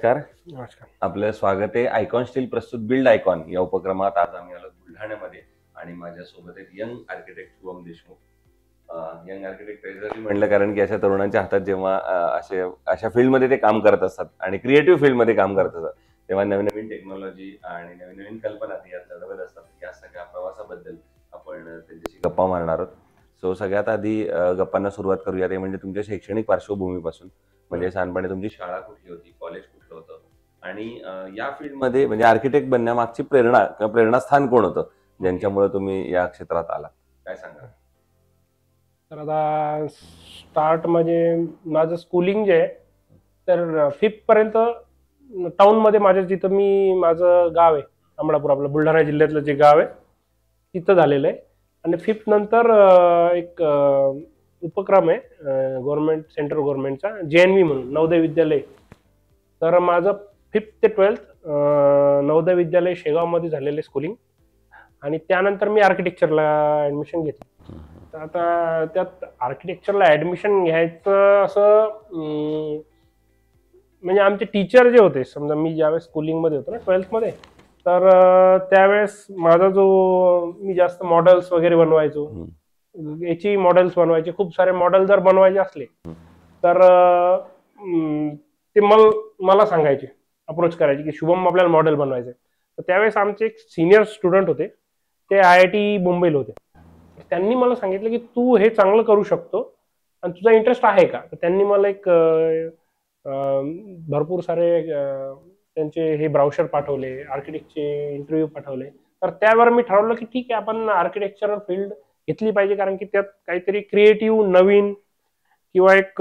नमस्कार. नमस्कार. आपलं स्वागत आहे आयकॉन स्टील प्रस्तुत बिल्ड आयकॉन या उपक्रमात. आज आम्ही आलो बुलढाण्यामध्ये आणि माझ्यासोबत आहेत young architect Shubham Deshmukh. Young architect त्याच्यासाठी म्हणलं कारण की अशा तरुणांच्या हातात जेव्हा अशा फील्डमध्ये ते काम करत असतात आणि क्रिएटिव्ह फील्डमध्ये काम करत असतात तेव्हा नवीन नवीन टेक्नॉलॉजी आणि नवीन नवीन कल्पना यात लढवत असतात. या सगळ्या प्रवासाबद्दल आपण त्यांच्याशी गप्पा मारणार आहोत. सो सगळ्यात आधी गप्पांना सुरुवात करूया ते म्हणजे तुमच्या शैक्षणिक पार्श्वभूमीपासून. म्हणजे लहानपणी तुमची शाळा कुठली होती, कॉलेज कुठलं होतं आणि या फील्डमध्ये म्हणजे आर्किटेक्ट बनण्यामागची प्रेरणा किंवा प्रेरणास्थान कोण होतं ज्यांच्यामुळे तुम्ही या क्षेत्रात आला, काय सांगा? तर आता स्टार्ट म्हणजे माझं स्कूलिंग जे आहे तर 5th पर्यंत टाउनमध्ये माझ्या जिथं माझं गाव आहे अमळापूर, आपलं बुलढाणा जिल्ह्यातलं जे गाव आहे तिथं झालेलं आहे. आणि 5th नंतर एक उपक्रम आहे गव्हर्नमेंट, सेंट्रल गव्हर्नमेंटचा, JNV म्हणून नवोदय विद्यालय. तर माझं 5th ते 12th नवोदय विद्यालय शेगावमध्ये झालेले स्कूलिंग आणि त्यानंतर मी आर्किटेक्चरला ॲडमिशन घेतलं. तर आता त्यात आर्किटेक्चरला ॲडमिशन घ्यायचं असं म्हणजे आमचे टीचर जे होते, समजा मी ज्यावेळेस स्कूलिंगमध्ये होतो ना 12th मध्ये, तर त्यावेळेस माझा मी जास्त मॉडेल्स वगैरे बनवायचो. याची मॉडेल्स बनवायचे, खूप सारे मॉडेल जर बनवायचे असले तर ते मला सांगायचे, अप्रोच करायचे की शुभम आपल्याला मॉडेल बनवायचं आहे. तर त्यावेळेस आमचे एक सिनियर स्टुडंट होते, ते IIT मुंबईला होते. त्यांनी मला सांगितलं की तू हे चांगलं करू शकतो आणि तुझा इंटरेस्ट आहे का. तर त्यांनी मला एक भरपूर सारे त्यांचे हे ब्राउशर पाठवले, आर्किटेक्टचे इंटरव्ह्यू पाठवले. तर त्यावर मी ठरवलं की ठीक आहे, आपण आर्किटेक्चरल फील्ड घेतली पाहिजे, कारण की त्यात काहीतरी क्रिएटिव्ह नवीन किंवा एक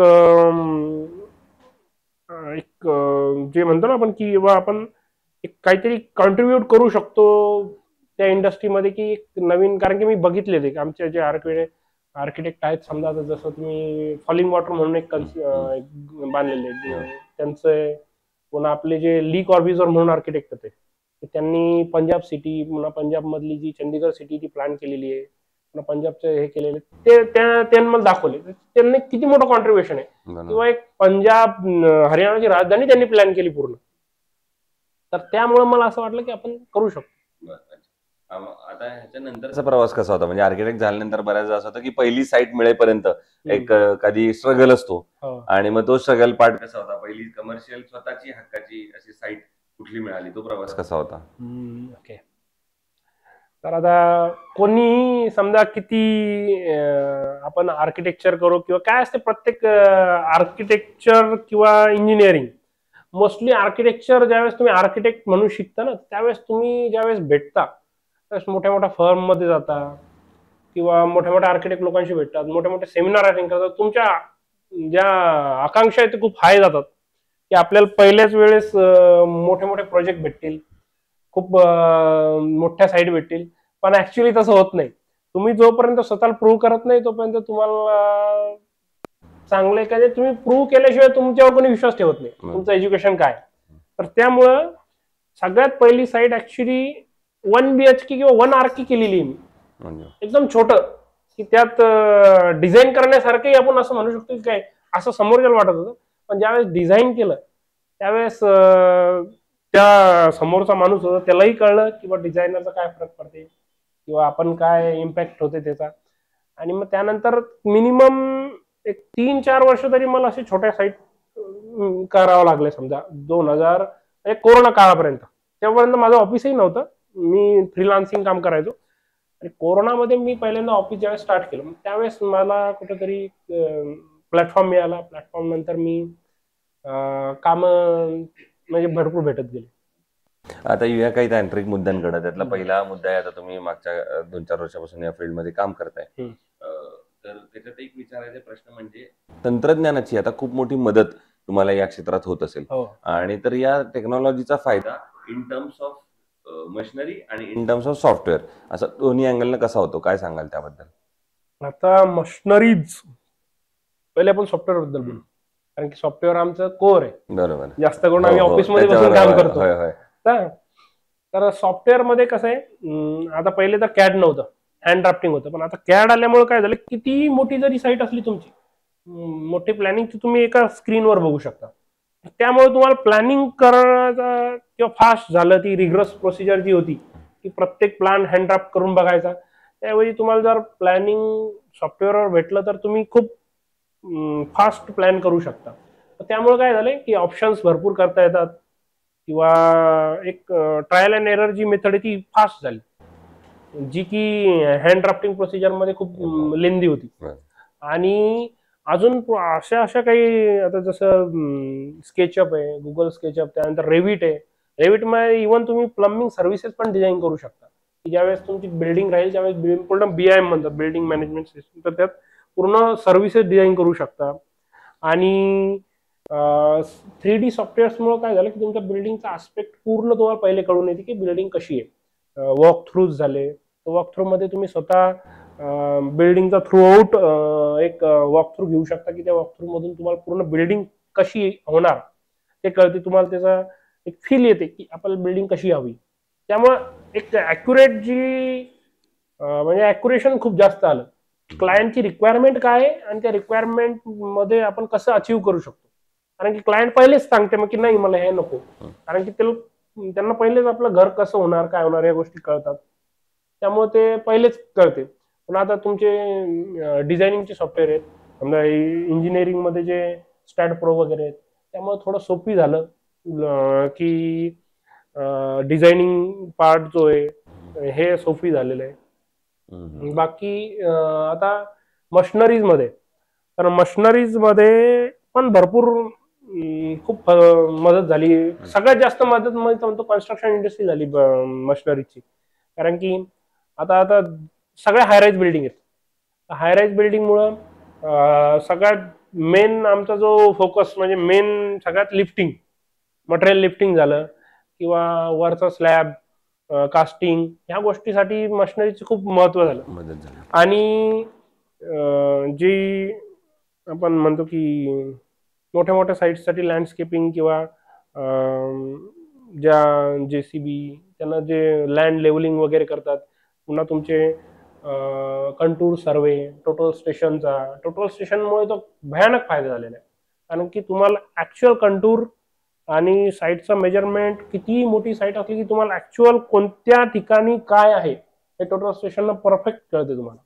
जे म्हणतो ना आपण की आपण एक काहीतरी कॉन्ट्रीब्यूट करू शकतो त्या इंडस्ट्रीमध्ये, की एक नवीन. कारण की मी बघितले ते आमचे जे आर्किटेक्ट आहेत, समजा आता जसं तुम्ही फॉलिंग वॉटर म्हणून एक बांधलेले त्यांचं, पुन्हा आपले जे ली कॉर्बिझर म्हणून आर्किटेक्ट होते, त्यांनी पंजाब सिटी, पुन्हा पंजाब मधली जी चंदीगड सिटी ती प्लॅन केलेली आहे, पुन्हा पंजाबचं हे केलेले, त्यांनी मला दाखवले त्यांनी किती मोठं कॉन्ट्रीब्युशन आहे. किंवा एक पंजाब हरियाणाची राजधानी त्यांनी प्लॅन केली पूर्ण. तर त्यामुळे मला असं वाटलं की आपण करू शकतो. आता ह्याच्यानंतरचा प्रवास कसा होता? म्हणजे आर्किटेक्ट झाल्यानंतर बऱ्याचदा असं होतं की पहिली साईट मिळेपर्यंत एक कधी स्ट्रगल असतो आणि मग तो स्ट्रगल पार्ट कसा होता? पहिली कमर्शियल स्वतःची हक्काची अशी साईट कुठली मिळाली, तो प्रवास कसा होता? ओके. तर आता कोणी समजा किती आपण आर्किटेक्चर करू किंवा काय असते, प्रत्येक आर्किटेक्चर किंवा इंजिनिअरिंग, मोस्टली आर्किटेक्चर ज्यावेळेस तुम्ही आर्किटेक्ट म्हणून शिकता ना, त्यावेळेस तुम्ही ज्यावेळेस भेटता त्यावेळेस मोठ्या मोठ्या फर्म मध्ये जाता किंवा मोठ्या मोठ्या आर्किटेक्ट लोकांशी भेटतात, मोठे मोठे सेमिनार अटेंड करतात. तुमच्या ज्या आकांक्षा आहेत ते खूप हाय जातात की आपल्याला पहिल्याच वेळेस मोठे मोठे प्रोजेक्ट भेटतील, खूप मोठ्या साईट भेटतील. पण ऍक्च्युअली तसं होत नाही. तुम्ही जोपर्यंत स्वतःला प्रूव्ह करत नाही तोपर्यंत तुम्हाला चांगले काय, तुम्ही प्रूव्ह केल्याशिवाय तुमच्यावर कोणी विश्वास ठेवत नाही, तुमचं एज्युकेशन काय. तर त्यामुळं सगळ्यात पहिली साईट ऍक्च्युली 1 BHK किंवा 1 RK केलेली मी, एकदम छोट, की त्यात डिझाईन करण्यासारखंही आपण असं म्हणू शकतो की काय, असं समोरच्याला वाटत होतं. पण ज्यावेळेस डिझाईन केलं त्यावेळेस त्या समोरचा माणूस होता त्यालाही कळलं किंवा डिझायनरचा काय फरक पडते किंवा आपण काय इम्पॅक्ट होते त्याचा. आणि मग त्यानंतर मिनिमम एक 3-4 वर्ष तरी मला असे छोट्या साईट करावं लागले. समजा 2000 कोरोना काळापर्यंत, त्यापर्यंत माझं ऑफिसही नव्हतं, मी फ्रीलान्सिंग काम करायचो. आणि कोरोनामध्ये मी पहिल्यांदा ऑफिस ज्यावेळेस स्टार्ट केलं त्यावेळेस मला कुठेतरी प्लॅटफॉर्म मिळाला. प्लॅटफॉर्म नंतर मी काम म्हणजे भरपूर भेटत गेले. आता येऊया काही तांत्रिक मुद्द्यांकडे. त्यातला पहिला मुद्दा आहे, आता तुम्ही मागच्या 2-4 वर्षापासून या फील्डमध्ये काम करताय, तर त्याच्यात एक विचारायचा प्रश्न म्हणजे तंत्रज्ञानाची आता खूप मोठी मदत तुम्हाला या क्षेत्रात होत असेल, आणि तर या टेक्नॉलॉजीचा फायदा इन टर्म्स ऑफ मशिनरी आणि इन टर्म्स ऑफ सॉफ्टवेअर असं दोन्ही अँगलनं कसा होतो, काय सांगाल त्याबद्दल? आता मशिनरीज पहिले आपण सॉफ्टवेअर बद्दल बोलू, कारण की सॉफ्टवेअर आमचं कोर आहे. बरोबर. जास्त करून आम्ही ऑफिसमध्ये बसून काम करतो. तर सॉफ्टवेअर मध्ये कसं आहे, आता पहिले तर कॅड नव्हतं, हँड ड्राफ्टिंग होतं. पण आता कॅड आल्यामुळे काय झालं, किती मोठी जरी साईट असली तुमची, मोठी प्लॅनिंग तुम्ही एका स्क्रीनवर बघू शकता. त्यामुळे तुम्हाला प्लॅनिंग करायचं किंवा फास्ट झालं, ती रिग्रस प्रोसिजर जी होती की प्रत्येक प्लॅन हँड ड्राफ्ट करून बघायचा, त्याऐवजी तुम्हाला जर प्लॅनिंग सॉफ्टवेअरवर भेटलं तर तुम्ही खूप फास्ट प्लॅन करू शकता. त्यामुळे काय झालंय की ऑप्शन्स भरपूर करता येतात किंवा एक ट्रायल अँड एरर जी मेथड आहे ती फास्ट झाली, जी की हँड ड्राफ्टिंग प्रोसिजर मध्ये खूप लेंदी होती. आणि अजून अशा अशा काही, आता जसं स्केचअप आहे, गुगल स्केचअप, त्यानंतर रेविट आहे. रेविट मध्ये इव्हन तुम्ही प्लंबिंग सर्व्हिसेस पण डिझाईन करू शकता, की ज्यावेळेस तुमची बिल्डिंग राहील त्यावेळेस पूर्ण BIM म्हणतात, बिल्डिंग मॅनेजमेंट सिस्टम, तर त्यात पूर्ण सर्व्हिसेस डिझाईन करू शकता. आणि 3D सॉफ्टवेअर्समुळे काय झालं की तुमच्या बिल्डिंगचा आस्पेक्ट पूर्ण तुम्हाला पहिले कळून येते की बिल्डिंग कशी आहे. वॉक थ्रूज झाले, वॉक थ्रू मध्ये तुम्ही स्वतः बिल्डिंगचा थ्रू आउट एक वॉक थ्रू घेऊ शकता, की त्या वॉक थ्रू मधून तुम्हाला पूर्ण बिल्डिंग कशी होणार ते कळते, तुम्हाला त्याचा एक फील येते की आपल्याला बिल्डिंग कशी हवी. त्यामुळे एक ॲक्युरेट जी म्हणजे ॲक्युरेशन खूप जास्त आलं. क्लायंटची रिक्वायरमेंट काय आहे आणि त्या रिक्वायरमेंट मध्ये आपण कसं अचीव करू शकतो. कारण की क्लायंट पहिलेच सांगते मग की नाही मला हे नको, कारण की त्यांना पहिलेच आपलं घर कसं होणार, काय होणार या गोष्टी कळतात, त्यामुळे ते पहिलेच कळते. पण आता तुमचे डिझायनिंगचे सॉफ्टवेअर आहेत, समजा इंजिनिअरिंग मध्ये जे स्टॅट प्रो वगैरे आहेत, त्यामुळे थोडं सोपी झालं की डिझायनिंग पार्ट जो आहे हे सोपी झालेलं आहे. बाकी आता मशनरीज मध्ये, तर मशनरीज मध्ये पण भरपूर खूप मदत झाली. सगळ्यात जास्त मदत म्हणतो कन्स्ट्रक्शन इंडस्ट्री झाली मशनरीची. कारण की आता आता सगळ्या हायराईज बिल्डिंग आहेत. हायराईज बिल्डिंगमुळं सगळ्यात मेन आमचा जो फोकस म्हणजे मेन सगळ्यात लिफ्टिंग, मटेरियल लिफ्टिंग झालं किंवा वरचा स्लॅब, कास्टिंग, ह्या गोष्टीसाठी मशिनरीचं खूप महत्व झालं. मदत झाली. आणि जी आपण म्हणतो की मोठ्या मोठ्या साईट्ससाठी लँडस्केपिंग किंवा ज्या JCB त्यांना जे लँड लेवलिंग वगैरे करतात, पुन्हा तुमचे कंटूर सर्वे, टोटल स्टेशनमुळे तो भयानक फायदा झालेला आहे. कारण की तुम्हाला ऍक्च्युअल कंटूर आणि साईटचं मेजरमेंट, किती मोठी साईट असली की तुम्हाला ऍक्च्युअल कोणत्या ठिकाणी काय आहे हे टोटल स्टेशनला परफेक्ट कळते तुम्हाला.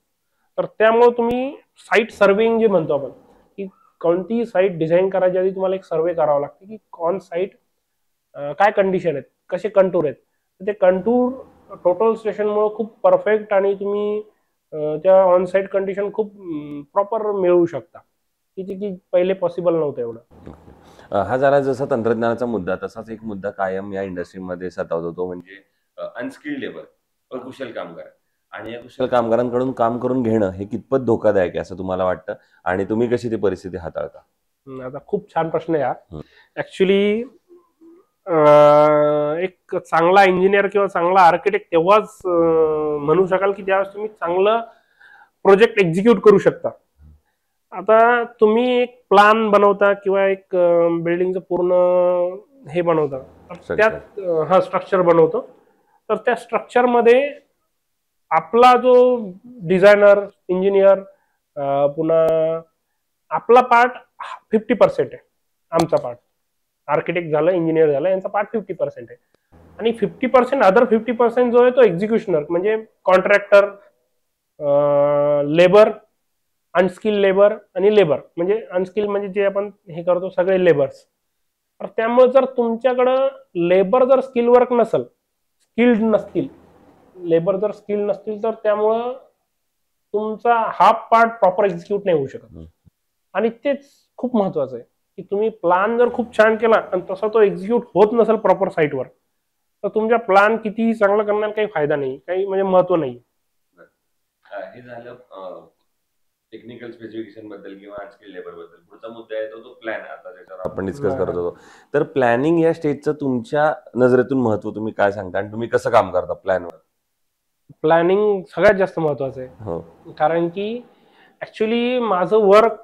तर त्यामुळे तुम्ही साईट सर्वेइंग जे म्हणतो आपण, की कोणतीही साईट डिझाईन करायच्या आधी तुम्हाला एक सर्वे करावा लागते की ऑन साईट काय कंडिशन आहेत, कसे कंटूर आहेत. ते कंटूर टोटल स्टेशनमुळे खूप परफेक्ट आणि तुम्ही त्या ऑन साईट कंडिशन खूप प्रॉपर मिळवू शकता, की पहिले पॉसिबल नव्हतं एवढं. हा झाला जसा तंत्रज्ञानाचा मुद्दा, तसाच एक मुद्दा कायम या इंडस्ट्रीमध्ये सतावतो, तो म्हणजे अनस्किल्ड लेबर, अकुशल कामगार. आणि या कुशल कामगारांकडून काम करून घेणं हे कितपत धोकादायक आहे असं तुम्हाला वाटतं, आणि तुम्ही कशी ती परिस्थिती हाताळता? आता खूप छान प्रश्न आहे हा. ऍक्च्युली एक चांगला इंजिनियर किंवा चांगला आर्किटेक्ट तेव्हाच म्हणू शकाल की ज्यावेळेस तुम्ही चांगलं प्रोजेक्ट एक्झिक्यूट करू शकता. आता तुम्ही एक प्लॅन बनवता किंवा एक बिल्डिंगचं पूर्ण हे बनवता, त्यात हा स्ट्रक्चर बनवतो, तर त्या स्ट्रक्चरमध्ये आपला जो डिझायनर, इंजिनियर, पुन्हा आपला पार्ट 50% आहे. आमचा पार्ट आर्किटेक्ट झालं, इंजिनियर झालं, यांचा पार्ट 50% आहे. आणि 50% अदर 50% जो आहे तो एक्झिक्युशनर म्हणजे कॉन्ट्रॅक्टर, लेबर, अनस्किल लेबर आणि लेबर म्हणजे अनस्किल म्हणजे जे आपण हे करतो सगळे लेबर्स. तर त्यामुळे जर तुमच्याकडं लेबर जर स्किल वर्क नसेल, स्किल्ड नसतील, लेबर जर स्किल नसतील, तर त्यामुळं तुमचा हा पार्ट प्रॉपर एक्झिक्यूट नाही होऊ शकत. आणि तेच खूप महत्वाचं आहे की तुम्ही प्लॅन जर खूप छान केला आणि तसा तो एक्झिक्यूट होत नसेल प्रॉपर साईटवर, तर तुमच्या प्लॅन कितीही चांगला करण्याला काही फायदा नाही, काही म्हणजे महत्व नाही. हे झालं टेक्निकल स्पेसिफिकेशन बद्दल किंवा अनस्किल्ड लेबर बद्दल. पुढचा मुद्दा येतो तो प्लॅन, आता ज्याच्यावर आपण डिस्कस करत होतो. तर प्लॅनिंग या स्टेजचं तुमच्या नजरेतून महत्व तुम्ही काय सांगता आणि तुम्ही कसं काम करता प्लॅनवर? प्लॅनिंग सगळ्यात जास्त महत्वाचं आहे. कारण की ऍक्च्युली माझं वर्क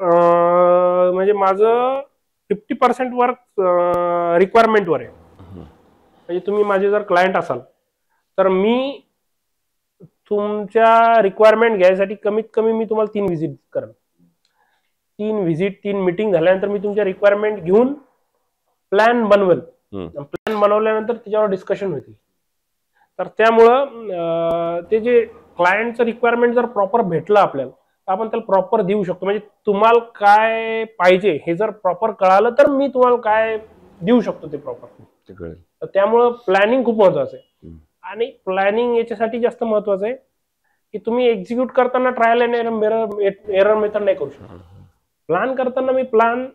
म्हणजे माझं 50% वर्क रिक्वायरमेंटवर आहे. म्हणजे तुम्ही माझे जर क्लायंट असाल तर मी तुमच्या रिक्वायरमेंट घ्यायसाठी कमीत कमी मी तुम्हाला 3 व्हिजिट करेन. 3 व्हिजिट, 3 मीटिंग झाल्यानंतर मी तुमच्या रिक्वायरमेंट घेऊन प्लॅन बनवेल. हम्म. प्लॅन बनवल्यानंतर त्याच्यावर डिस्कशन होतील. तर त्यामुळं ते जे क्लायंटचं रिक्वायरमेंट जर प्रॉपर भेटलं आपल्याला तर आपण त्याला प्रॉपर देऊ शकतो. म्हणजे तुम्हाला काय पाहिजे हे जर प्रॉपर कळालं तर मी तुम्हाला काय देऊ शकतो ते प्रॉपर. ते कळेल. तर त्यामुळं प्लॅनिंग खूप महत्वाचं आहे. हम्म. आणि प्लॅनिंग याच्यासाठी जास्त महत्वाचं आहे की तुम्ही एक्झिक्यूट करताना ट्रायल अँड एरर मेथड नाही करू शकत. प्लॅन करताना मी प्लॅन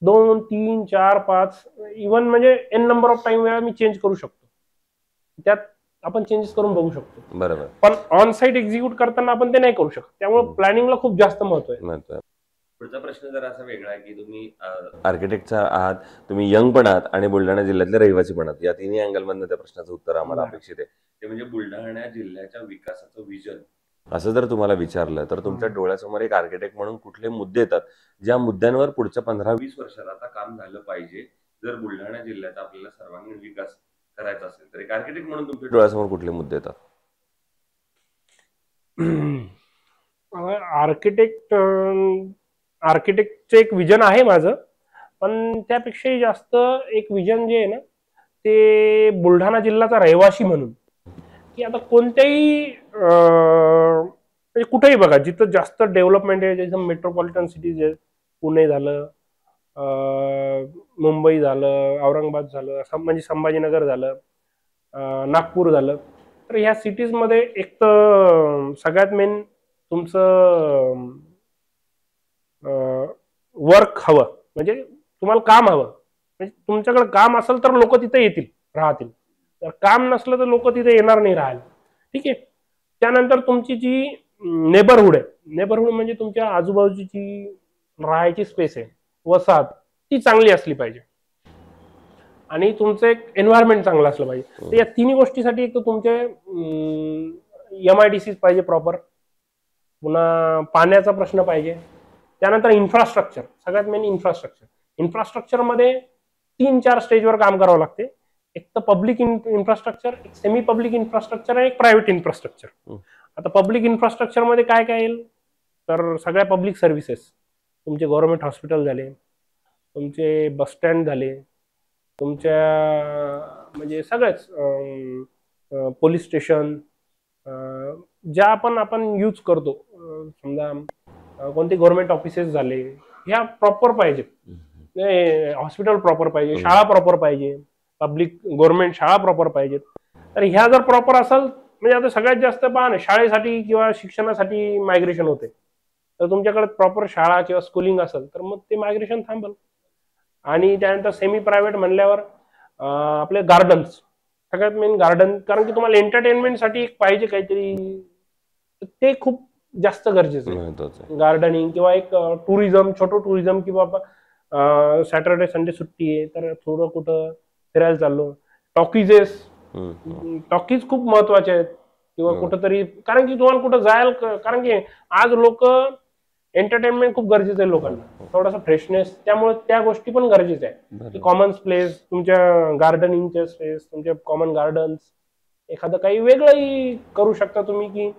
2, 3, 4, 5 इव्हन म्हणजे एन नंबर ऑफ टाइम वेळा मी चेंज करू शकतो. त्यात आपण चेंजेस करून बघू शकतो. बरोबर. पण ऑन साइट एक्झिक्यूट करताना आपण ते नाही करू शकत. त्यामुळे प्लॅनिंगला खूप जास्त महत्व आहे. पुढचा प्रश्न जर असा वेगळा आहे की तुम्ही आर्किटेक्ट आहात, तुम्ही यंग पण आहात आणि बुलढाणा जिल्ह्यातले रहिवासी पण आहात. या तिन्ही अँगल मधनं त्या प्रश्नाचं उत्तर आम्हाला अपेक्षित आहे. ते म्हणजे बुलढाणा जिल्ह्याच्या विकासाचं विजन असं जर तुम्हाला विचारलं तर तुमच्या डोळ्यासमोर एक आर्किटेक्ट म्हणून कुठले मुद्दे येतात ज्या मुद्द्यांवर पुढच्या 15-20 वर्षात आता काम झालं पाहिजे जर बुलढाणा जिल्ह्याचा आपल्याला सर्वांगीण विकास करायचा असेल तर एक आर्किटेक्ट म्हणून तुमच्या डोळ्यासमोर कुठले मुद्दे येतात? आर्किटेक्टचं एक विजन आहे माझं, पण त्यापेक्षाही जास्त एक विजन जे आहे ना ते बुलढाणा जिल्ह्याचा रहिवासी म्हणून की आता कोणत्याही म्हणजे कुठेही बघा जिथं जास्त डेव्हलपमेंट आहे, जसं मेट्रोपॉलिटन सिटीज आहे, पुणे झालं, मुंबई झालं, औरंगाबाद झालं, म्हणजे संभाजीनगर झालं, नागपूर झालं, तर ह्या सिटीजमध्ये एक तर सगळ्यात मेन तुमचं वर्क हवं. म्हणजे तुम्हाला काम हवं. म्हणजे तुमच्याकडे काम असेल तर लोक तिथे येतील, राहतील. जर काम नसलं तर लोक तिथे येणार नाही राहायला. ठीक आहे. त्यानंतर तुमची जी नेबरहुड आहे, नेबरहुड म्हणजे तुमच्या आजूबाजूची राहायची स्पेस आहे, वसाहत, ती चांगली असली पाहिजे आणि तुमचं एक एन्व्हायरमेंट चांगलं असलं पाहिजे. तर या तिन्ही गोष्टीसाठी एक तर तुमचे MIDCs पाहिजे प्रॉपर, पुन्हा पाण्याचा प्रश्न पाहिजे, त्यानंतर इन्फ्रास्ट्रक्चर, सगळ्यात मेन इन्फ्रास्ट्रक्चरमध्ये 3-4 स्टेजवर काम करावं लागते. एक तर पब्लिक इन्फ्रास्ट्रक्चर, एक सेमी पब्लिक इन्फ्रास्ट्रक्चर आणि एक प्रायव्हेट इन्फ्रास्ट्रक्चर. आता पब्लिक इन्फ्रास्ट्रक्चरमध्ये काय काय येईल तर सगळ्या पब्लिक सर्व्हिसेस, तुमचे गव्हर्नमेंट हॉस्पिटल झाले, तुमचे बसस्टँड झाले, तुमच्या म्हणजे सगळेच पोलीस स्टेशन ज्या आपण यूज करतो, समजा कोणते गव्हर्नमेंट ऑफिसेस झाले, ह्या प्रॉपर पाहिजेत. हॉस्पिटल प्रॉपर पाहिजे, शाळा प्रॉपर पाहिजे, पब्लिक गव्हर्नमेंट शाळा प्रॉपर पाहिजेत. तर ह्या जर प्रॉपर असेल, म्हणजे आता सगळ्यात जास्त पहा ना, शाळेसाठी किंवा शिक्षणासाठी मायग्रेशन होते, तर तुमच्याकडे प्रॉपर शाळा किंवा स्कूलिंग असेल तर मग ते मायग्रेशन थांबल. आणि त्यानंतर सेमी प्रायव्हेट म्हणल्यावर आपले गार्डन्स, सगळ्यात मेन गार्डन, कारण की तुम्हाला एंटरटेनमेंटसाठी एक पाहिजे काहीतरी, ते खूप जास्त गरजेचं आहे. गार्डनिंग किंवा एक टुरिझम, छोटं टुरिझम, किंवा सॅटर्डे संडे सुट्टी आहे तर थोडं कुठं फिरायला चाललो. टॉकीज खूप महत्वाचे आहेत, किंवा कुठंतरी, कारण की तुम्हाला कुठं जायला, कारण की आज लोक एंटरटेनमेंट खूप गरजेचं आहे लोकांना, थोडासा फ्रेशनेस, त्यामुळे त्या गोष्टी पण गरजेच्या आहेत. कॉमन प्लेस, तुमच्या गार्डनिंगचे स्पेस, तुमचे कॉमन गार्डन्स, एखादं काही वेगळंही करू शकता तुम्ही, की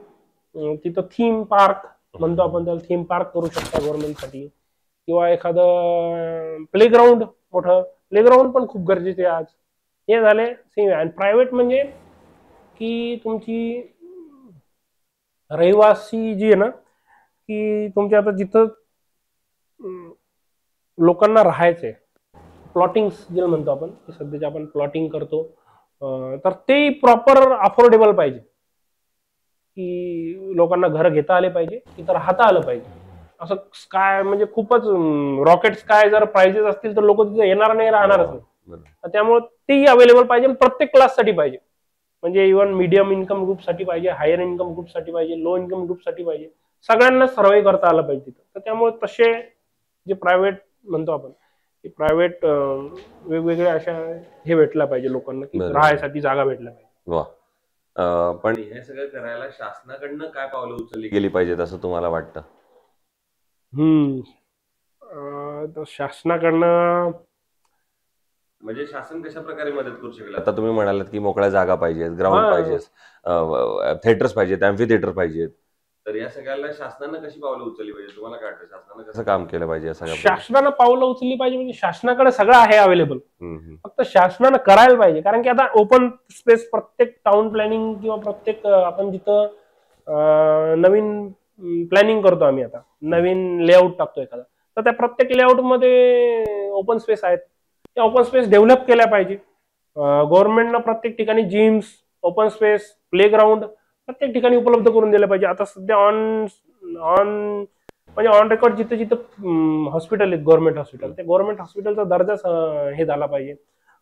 तिथं थीम पार्क म्हणतो आपण त्याला, थीम पार्क करू शकता गव्हर्नमेंटसाठी, किंवा एखादं प्लेग्राऊंड, मोठं प्लेग्राऊंड पण खूप गरजेचे आहे आज. हे झाले सेमी. आणि प्रायव्हेट म्हणजे की तुमची रहिवासी जी आहे ना, की तुमच्या आता जिथं लोकांना राहायचंय, प्लॉटिंग जे म्हणतो आपण, सध्याचे आपण प्लॉटिंग करतो, तर ते प्रॉपर अफोर्डेबल पाहिजे, की लोकांना घर घेता आले पाहिजे, तिथं राहता आलं पाहिजे. असं स्काय म्हणजे खूपच रॉकेट स्काय जर प्राइजेस असतील तर लोक तिथे येणार नाही, राहणारच नाही. त्यामुळे तेही अवेलेबल पाहिजे, प्रत्येक क्लाससाठी पाहिजे. म्हणजे इव्हन मीडियम इन्कम ग्रुपसाठी पाहिजे, हायर इन्कम ग्रुपसाठी पाहिजे, लो इन्कम ग्रुपसाठी पाहिजे, सगळ्यांना सर्व्हाइव्ह करता आलं पाहिजे तिथं. तर त्यामुळे तसे जे प्रायव्हेट म्हणतो आपण, की प्रायव्हेट वेगवेगळ्या अशा हे भेटला पाहिजे लोकांना, की राहायसाठी जागा भेटल्या पाहिजे. पण हे सगळं करायला शासनाकडनं काय पावलं उचलली गेली पाहिजेत असं तुम्हाला वाटतं? तर शासनाकडनं म्हणजे शासन कशा प्रकारे मदत करू शकेल? आता तुम्ही म्हणालात की मोकळ्या जागा पाहिजेत, ग्राउंड पाहिजेत, थिएटर्स पाहिजेत, ॲम्फी थिएटर पाहिजेत, तर या सगळ्याला शासनानं कशी पावलं उचलली पाहिजे, तुम्हाला काय वाटतं शासनानं कसं काम केलं पाहिजे या सगळ्या शासनानं पावलं उचलली पाहिजे म्हणजे शासनाकडे सगळं आहे अवेलेबल, हम्म. फक्त शासनानं करायला पाहिजे. कारण की आता ओपन स्पेस प्रत्येक टाउन प्लॅनिंग किंवा प्रत्येक आपण जिथं नवीन प्लॅनिंग करतो आम्ही, आता नवीन लेआउट टाकतो एखादा, तर त्या प्रत्येक लेआउट मध्ये ओपन स्पेस आहेत, त्या ओपन स्पेस डेव्हलप केल्या पाहिजे. गव्हर्नमेंटनं प्रत्येक ठिकाणी जिम्स, ओपन स्पेस, प्लेग्राऊंड प्रत्येक ठिकाणी उपलब्ध करून दिलं पाहिजे. आता सध्या म्हणजे ऑन रेकॉर्ड जिथे जिथं हॉस्पिटल आहेत, गव्हर्नमेंट हॉस्पिटल, त्या गव्हर्नमेंट हॉस्पिटलचा दर्जा हे झाला पाहिजे.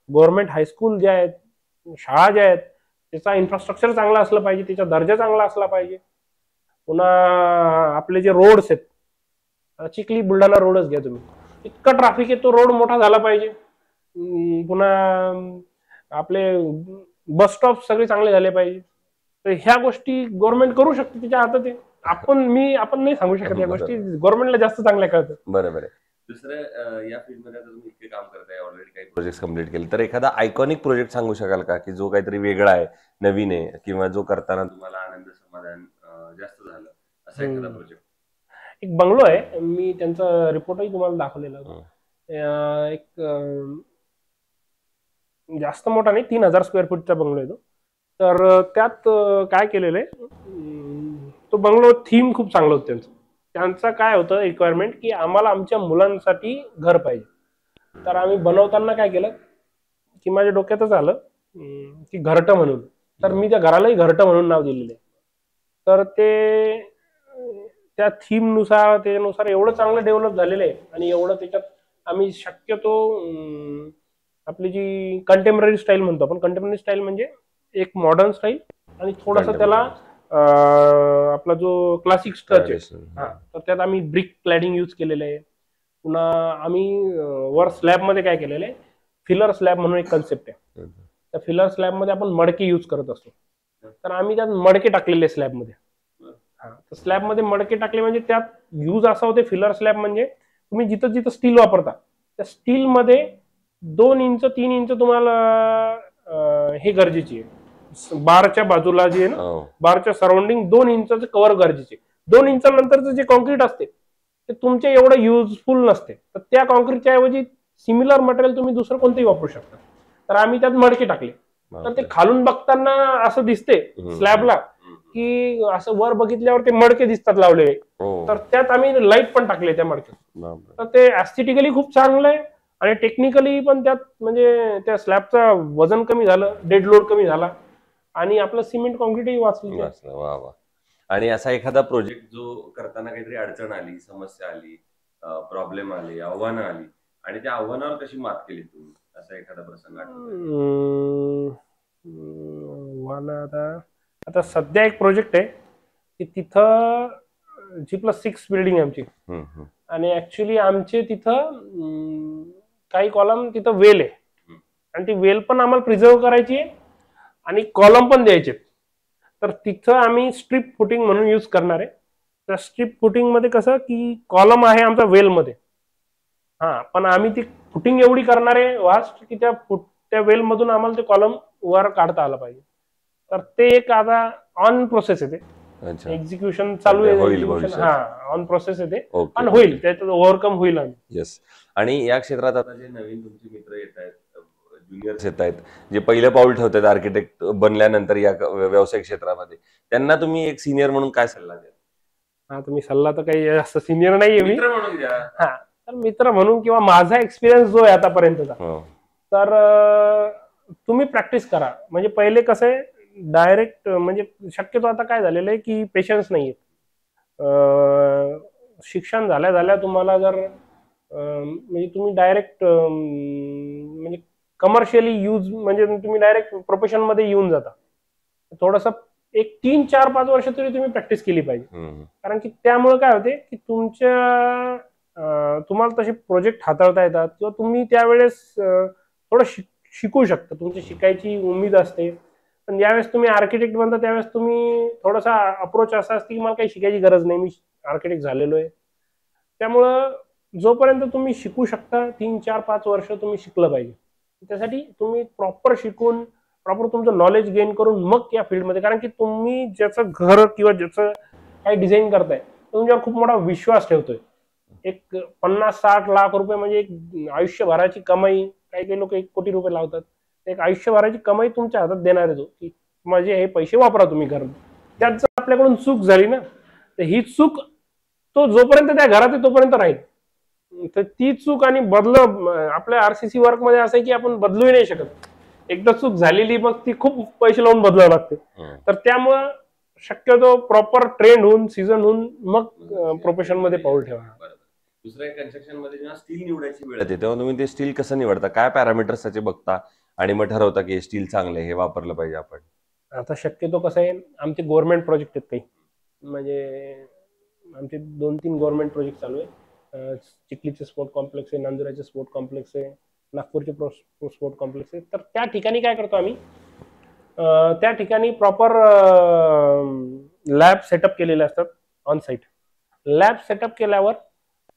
गव्हर्नमेंट हायस्कूल ज्या आहेत, शाळा ज्या आहेत, त्याचा इन्फ्रास्ट्रक्चर चांगला असलं पाहिजे, त्याचा दर्जा चांगला असला पाहिजे. पुन्हा आपले जे रोड्स आहेत, चिखली बुलढाणा रोडच घ्या तुम्ही, इतका ट्रॅफिक आहे, तो रोड मोठा झाला पाहिजे. पुन्हा आपले बस स्टॉप सगळे चांगले झाले पाहिजे. तर ह्या गोष्टी गव्हर्नमेंट करू शकते, तिच्या हातात आहे. आपण नाही सांगू शकत, या गोष्टी गव्हर्नमेंटला जास्त चांगल्या कळतात. बरोबर आहे. दुसरं, या फील्डमध्ये आता तुम्ही इतके काम करताय, ऑलरेडी काही प्रोजेक्ट कम्प्लीट केले, तर एखादा आयकॉनिक प्रोजेक्ट सांगू शकाल का, की जो काहीतरी वेगळा आहे, नवीन आहे, किंवा जो करताना तुम्हाला आनंद समाधान जास्त झालं, असा एखादा प्रोजेक्ट? एक बंगलो आहे, मी त्यांचा रिपोर्टही तुम्हाला दाखवलेला होता. एक जास्त मोठा नाही, 3000 स्क्वेअर फूटचा बंगलो आहे तो. तर त्यात काय केलेलं आहे, तो बंगलो थीम खूप चांगलं होतं त्यांचं. त्यांचं काय होतं रिक्वायरमेंट, की आम्हाला आमच्या मुलांसाठी घर पाहिजे. तर आम्ही बनवताना काय केलं, की माझ्या डोक्यातच आलं की घरटं म्हणून, तर मी त्या घरालाही घरटं म्हणून नाव दिलेलं आहे. तर ते त्या थीम नुसार, त्यानुसार एवढं चांगलं डेव्हलप झालेलं आहे, आणि एवढं त्याच्यात आम्ही शक्यतो आपली जी कंटेम्पररी स्टाईल म्हणतो आपण, कंटेम्पररी स्टाईल म्हणजे एक मॉडर्न स्टाईल आणि थोडासा त्याला आपला जो क्लासिक टच आहे, तर त्यात आम्ही ब्रिक क्लॅडिंग यूज केलेलं आहे. पुन्हा आम्ही वर स्लॅब मध्ये काय केलेलं आहे, फिलर स्लॅब म्हणून एक कन्सेप्ट आहे. त्या फिलर स्लॅब मध्ये आपण मडके यूज करत असतो, तर आम्ही त्यात मडके टाकलेले स्लॅब मध्ये. तर स्लॅब मध्ये मडके टाकले म्हणजे त्यात यूज असा होते, फिलर स्लॅब म्हणजे तुम्ही जिथं जिथं स्टील वापरता, त्या स्टील मध्ये 2 इंच 3 इंच तुम्हाला हे गरजेची आहे. बारच्या बाजूला जे आहे ना, बारच्या सराउंडिंग 2 इंचाचं कव्हर गरजेचे. 2 इंचानंतरचं जे कॉन्क्रीट असते ते तुमच्या एवढं युजफुल नसते, तर त्या कॉन्क्रीटच्या ऐवजी सिमिलर मटेरियल तुम्ही दुसरं कोणतेही वापरू शकता. तर आम्ही त्यात मडके टाकले, तर ते खालून बघताना असं दिसते स्लॅबला, की असं वर बघितल्यावर ते मडके दिसतात लावलेले. तर त्यात आम्ही लाईट पण टाकले त्या मडक्यात. तर ते ऍस्थेटिकली खूप चांगलं आहे, आणि टेक्निकली पण त्यात म्हणजे त्या स्लॅबचं वजन कमी झालं, डेड लोड कमी झाला, आणि आपलं सिमेंट कॉन्क्रीटही वाचलं. वा वा. आणि असा एखादा प्रोजेक्ट जो करताना काहीतरी अडचण आली, समस्या आली, प्रॉब्लेम आले, आव्हानं आली, आणि त्या आव्हानावर कशी मात केली तुम्ही, असा एखादा प्रसंग आता सध्या एक प्रोजेक्ट आहे की तिथं G+6 बिल्डिंग आहे आमची, आणि ऍक्च्युली आमचे तिथं काही कॉलम तिथं वेल आहे, आणि ती वेल पण आम्हाला प्रिझर्व करायची आहे आणि कॉलम पण द्यायचे. तर तिथं आम्ही स्ट्रीप फुटिंग म्हणून यूज करणार आहे. त्या स्ट्रीप फुटिंग मध्ये कसं, की कॉलम आहे आमचा वेल मध्ये, पण आम्ही ती फुटिंग एवढी करणार आहे वास्ट, की त्या वेल मधून आम्हाला ते कॉलम वर काढता आला पाहिजे. तर ते एक आता ऑन प्रोसेस आहे, ते एक्झिक्युशन चालू आहे, ऑन प्रोसेस आहे ते, पण होईल, त्याच्यात ओव्हरकम होईल आम्ही. येस. आणि या क्षेत्रात आता जे नवीन तुमचे मित्र येत आहेत, ज्युनियर्स येत आहेत, जे पहिलं पाऊल ठेवतात आर्किटेक्ट बनल्यानंतर या व्यवसाय क्षेत्रामध्ये, त्यांना तुम्ही एक सिनियर म्हणून काय सल्ला द्याल? तुम्ही सल्ला तर काही जास्त सिनियर नाहीये मी, मित्र म्हणून द्या. तर मित्र म्हणून किंवा माझा एक्सपिरियन्स जो आहे आतापर्यंतचा, तर तुम्ही प्रॅक्टिस करा. म्हणजे पहिले कसं आहे, डायरेक्ट म्हणजे शक्यतो आता काय झालेलं आहे की पेशन्स नाहीये. शिक्षण झाल्या तुम्हाला जर म्हणजे तुम्ही डायरेक्ट म्हणजे कमर्शियली यूज, म्हणजे तुम्ही डायरेक्ट प्रोफेशन मध्ये येऊन जाता. थोडस एक 3-4-5 वर्ष तरी तुम्ही प्रॅक्टिस केली पाहिजे, कारण की त्यामुळे काय होते की तुम्हाला तसे प्रोजेक्ट हाताळता येतात, किंवा तुम्ही त्यावेळेस थोडं शिकू शकता, तुमची शिकायची उमेद असते. पण ज्यावेळेस तुम्ही आर्किटेक्ट बनता त्यावेळेस तुम्ही थोडासा अप्रोच असा असते की मला काही शिकायची गरज नाही, मी आर्किटेक्ट झालेलो आहे. त्यामुळं जोपर्यंत तुम्ही शिकू शकता 3-4-5 वर्ष तुम्ही शिकलं पाहिजे. त्यासाठी तुम्ही प्रॉपर शिकून, प्रॉपर तुमचं नॉलेज गेन करून मग या फील्डमध्ये, कारण की तुम्ही ज्याचं घर किंवा ज्याचं काही डिझाईन करताय तुमच्यावर खूप मोठा विश्वास ठेवतोय. एक 50-60 लाख रुपये म्हणजे एक आयुष्यभराची कमाई. काही काही लोक 1 कोटी रुपये लावतात. एक आयुष्यभराची कमाई तुमच्या हातात देणार आहे तो, की माझे हे पैसे वापरा तुम्ही घरात. त्यात जर आपल्याकडून चूक झाली ना, तर ही चूक तो जोपर्यंत त्या घरात आहे तोपर्यंत राहील. तर ती चूक आणि आपल्या आरसीसी वर्क मध्ये असं आहे की आपण बदलूही नाही शकत. एकदा चूक झालेली मग ती खूप पैसे लावून बदलावं लागते. तर त्यामुळं शक्यतो प्रॉपर ट्रेंड होऊन सीझन होऊन मग प्रोफेशन मध्ये पाऊल ठेवा. दुसऱ्या कन्स्ट्रक्शन मध्ये जेव्हा स्टील निवडायची वेळ येते तेव्हा तुम्ही ते स्टील कसं निवडता, काय पॅरामीटर्स त्याचे बघता आणि मग ठरवता की हे स्टील चांगलं आहे, हे वापरलं पाहिजे आपण? आता शक्यतो कसं आहे, आमचे गव्हर्नमेंट प्रोजेक्ट आहेत काही, म्हणजे आमचे 2-3 गव्हर्नमेंट प्रोजेक्ट चालू आहे. चिखलीचे स्पोर्ट कॉम्प्लेक्स आहे, नांदुराचे स्पोर्ट कॉम्प्लेक्स आहे, नागपूरचे स्पोर्ट कॉम्प्लेक्स आहे. तर त्या ठिकाणी काय करतो आम्ही, त्या ठिकाणी प्रॉपर लॅब सेटअप केलेले असतात ऑन साईट. लॅब सेटअप केल्यावर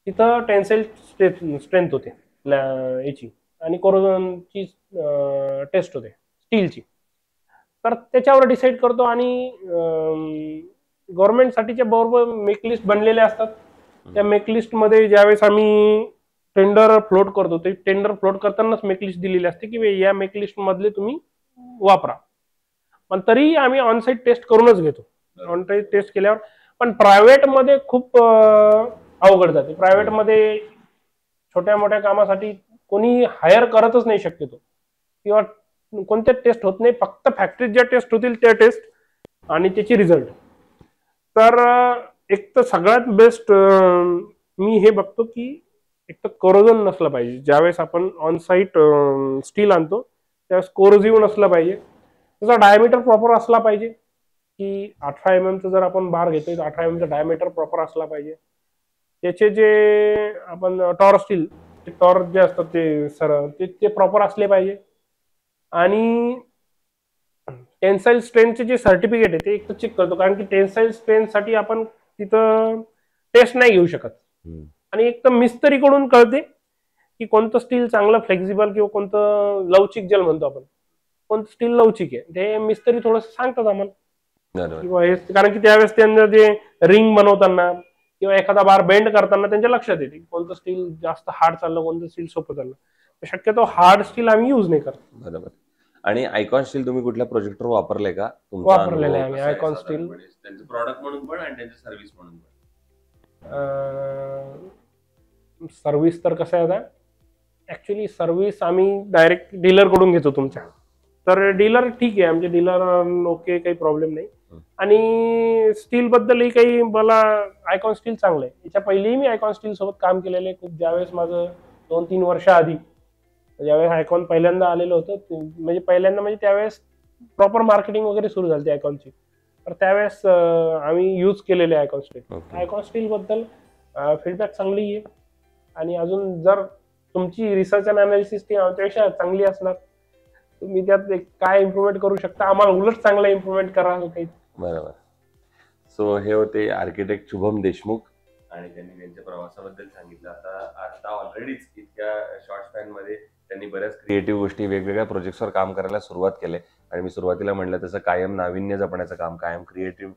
तिथं टेन्साईल स्ट्रेंथ होते याची आणि कोरोजनची टेस्ट होते स्टीलची. तर त्याच्यावर डिसाईड करतो आणि गव्हर्नमेंटसाठीच्या बरोबर मेकलिस्ट बनलेले असतात. त्या मेकलिस्टमध्ये ज्यावेळेस आम्ही टेंडर फ्लोट करतो, ते टेंडर फ्लोट करतानाच मेकलिस्ट दिलेली असते की या मेकलिस्ट मधले तुम्ही वापरा. पण तरीही आम्ही ऑनसाईट टेस्ट करूनच घेतो. ऑनसाईट टेस्ट केल्यावर पण प्रायव्हेटमध्ये खूप अवघड जाते. प्रायव्हेटमध्ये छोट्या मोठ्या कामासाठी कोणी हायर करतच नाही शक्यतो, किंवा कोणत्या टेस्ट होत नाही, फक्त फॅक्टरीत ज्या टेस्ट होतील त्या टेस्ट आणि त्याची रिझल्ट. तर एक तर सगळ्यात बेस्ट मी हे बघतो की एक तर कोरोजन नसलं पाहिजे. ज्यावेळेस आपण ऑन साईट स्टील आणतो त्यावेळेस कोरोजिव्ह नसलं पाहिजे. त्याचा डायमीटर प्रॉपर असला पाहिजे, की 18 mm जर आपण बार घेतोय तर 18 mm डायमीटर प्रॉपर असला पाहिजे. त्याचे जे आपण टॉर स्टील टॉर जे असतात ते प्रॉपर असले पाहिजे. आणि टेन्साईल स्ट्रेंथचे जे सर्टिफिकेट आहे ते एक तर चेक करतो, कारण की टेन्साईल स्ट्रेंथसाठी आपण तिथं टेस्ट नाही घेऊ शकत. आणि एक तर मिस्त्रीकडून कळते की कोणतं स्टील चांगलं फ्लेक्झिबल किंवा कोणतं लवचिक ज्याला म्हणतो आपण, कोणतं स्टील लवचिक आहे ते मिस्त्री थोडंसं सांगतात आम्हाला. किंवा हे कारण की त्यावेळेस त्यांना जे रिंग बनवताना किंवा एखादा बार बेंड करताना त्यांच्या लक्षात येते कोणतं स्टील जास्त हार्ड चाललं, कोणतं स्टील सोपं चाललं. शक्यतो हार्ड स्टील आम्ही यूज नाही करत. बरोबर. आणि आयकॉन स्टील तुम्ही कुठल्या प्रोजेक्टवर वापरलंय का? वापरलेलं आहे आम्ही आयकॉन स्टील, त्यांचं प्रॉडक्ट म्हणून पण आणि त्यांचं सर्व्हिस म्हणून पण. सर्व्हिस तर कसं आहे, आता ऍक्च्युली सर्व्हिस आम्ही डायरेक्ट डीलर कडून घेतो तुमच्या. तर डीलर ठीक आहे, आमचे डीलर ओके, काही प्रॉब्लेम नाही. आणि स्टील बद्दलही काही मला आयकॉन स्टील चांगलं आहे. याच्या पहिलेही मी आयकॉन स्टील सोबत काम केलेलं आहे खूप. ज्यावेळेस माझं 2-3 वर्ष आधी ज्यावेळेस आयकॉन पहिल्यांदा आलेलं होतं, म्हणजे त्यावेळेस प्रॉपर मार्केटिंग वगैरे सुरू झाली आयकॉनची. तर त्यावेळेस आम्ही यूज केलेले आयकॉन स्टील. आयकॉन स्टील बद्दल फीडबॅक चांगली आहे. आणि अजून जर तुमची रिसर्च अँड अनालिसिस टीम आमच्यापेक्षा चांगली असणार, तुम्ही त्यात काय इम्प्रुव्हमेंट करू शकता, आम्हाला उलट चांगलं इम्प्रुव्हमेंट करा काही. बरोबर. सो हे होते आर्किटेक्ट शुभम देशमुख आणि त्यांनी त्यांच्या प्रवासाबद्दल सांगितलं. आता ऑलरेडीच इतक्या शॉर्ट स्पॅन मध्ये त्यांनी बऱ्याच क्रिएटिव्ह गोष्टी वेगवेगळ्या प्रोजेक्ट्सवर काम करायला सुरुवात केली. आणि मी सुरुवातीला म्हटलं तसं कायम नाविन्य जपण्याचं काम, कायम क्रिएटिव्ह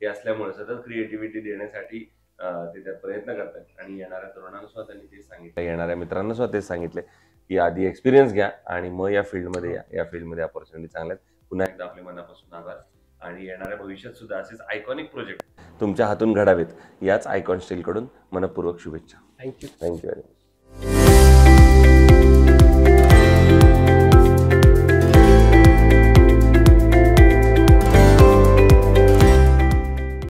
हे असल्यामुळे सतत क्रिएटिव्हिटी देण्यासाठी ते त्यात प्रयत्न करतात. आणि येणाऱ्या तरुणांना सुद्धा त्यांनी तेच सांगितलं, येणाऱ्या मित्रांना सुद्धा तेच सांगितले की आधी एक्सपिरियन्स घ्या आणि मग या फील्डमध्ये या फील्डमध्ये अपॉर्च्युनिटी चांगल्या आहेत. पुन्हा एकदा आपल्या मनापासून आभार. आणि येणाऱ्या भविष्यात सुद्धा असेच आयकॉनिक प्रोजेक्ट तुमच्या हातून घडावेत याच आयकॉन स्टीलकडून मनपूर्वक शुभेच्छा. थँक्यू. थँक्यू.